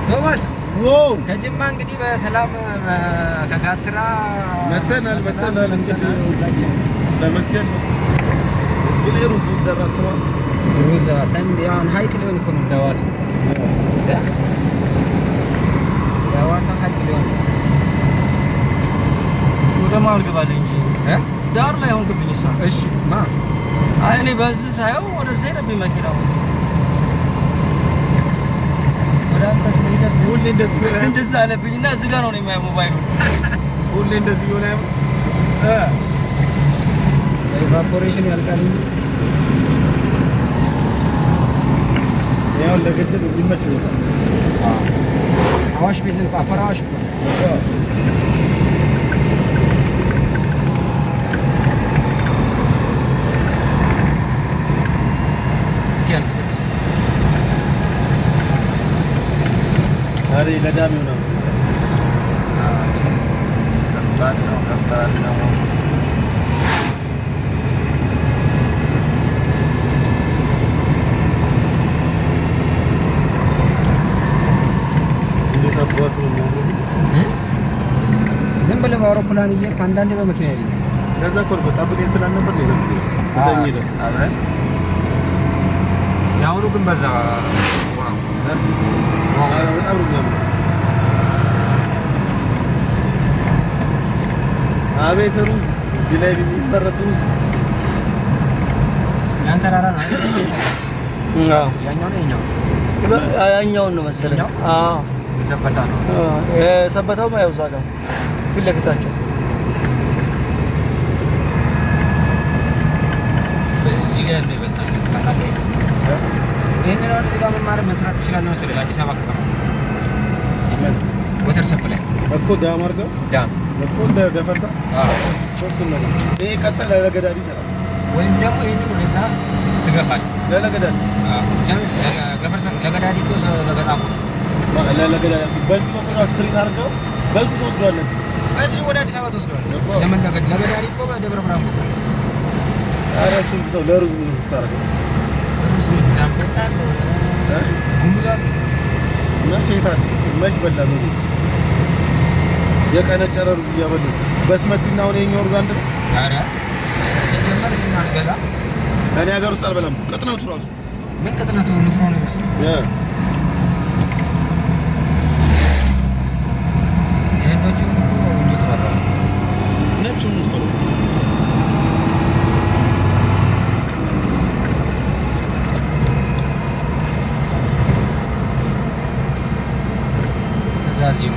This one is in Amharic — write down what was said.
ቶማስ ዋው ከጅማ እንግዲህ በሰላም ከጋትራ መተናል እንግዲህ ተመስገን ነው። እዚህ ላይ ሩዝ ቢዘራ አስበው ሩዝ ያን ሀይቅ ሊሆን እኮ ነው ዳዋሳ ሀይቅ ሊሆን ወደ ማል ገባለ እንጂ ዳር ላይ ሆንክብኝ እሷ እሺ ማ አይ እኔ በዚህ ሳየው ወደ ዘይነብ መኪናው ሁሌ እንደዚህ አለብኝና እዚህ ጋር ነው የማየው ሞባይሉ ሁሌ እንደዚህ ሆነ ኤቫፖሬሽን ያልቃል ያው ለገደብ እንዲመቸው አዋሽ ቤዝን አፈር አዋሽ አሬ ለዳሚው ነው ከባድ ነው ዝም ብለህ በአውሮፕላን እየሄድክ አንዳንዴ በመኪና ይሄድ ለዛ እኮ በጣም ብለህ ስላልነበር ነው ዘንድ አብረን ያሁኑ ግን በዛ በጣም ነው የሚያምረው። አቤት ሩዝ እዚህ ላይ የሚመረት ሩዝ ያን ተራራ ነው ያኛውን ነው መሰለኝ። የሰበታ ነው የሰበታው ነው ያውዛ ጋር ፊት ለፊታቸው እዚህ ጋር ነው ይበልጣል ካላለ ይሄንን አሁን እዚህ ጋር መማር መስራት ትችላለህ መሰለኝ። አዲስ አበባ ከተማ ወተር ሰፕላይ እኮ ዳም አድርገው ዳም እኮ እንደ ገፈርሳ ሶስት ነው። ይሄ ቀጥታ ለገዳዲ ይሰራል ወይም ደግሞ ይሄንን ወደዛ ትገፋለህ ለገዳዲ ገፈርሳ ለገዳዲ እኮ ለገጣፉ ለገዳዲ በዚህ በኩል ስትሪት አድርገው በዚህ ተወስዷል። በዚህ ወደ አዲስ አበባ ተወስዷል። ለምን ለገዳዲ እኮ በደብረ ብርሃን እኮ ኧረ ስንት ሰው ለሩዝ ምን ታደርገው ጉምዛል መቼ ይታል መች በላ ነው የቀነጨረ ሩዝ እያበሉ በስመቲና አሁን የኛው ሩዝ አንድ ነው። ኧረ ሲጀመር ምን አልገዛ እኔ ሀገር ውስጥ አልበላም። ቅጥነቱ ራሱ ምን ቅጥነቱ ንፍሮ ነው ይመስል የህንዶቹ እየተበላ ነጩን ተበላ ተዛዚሙ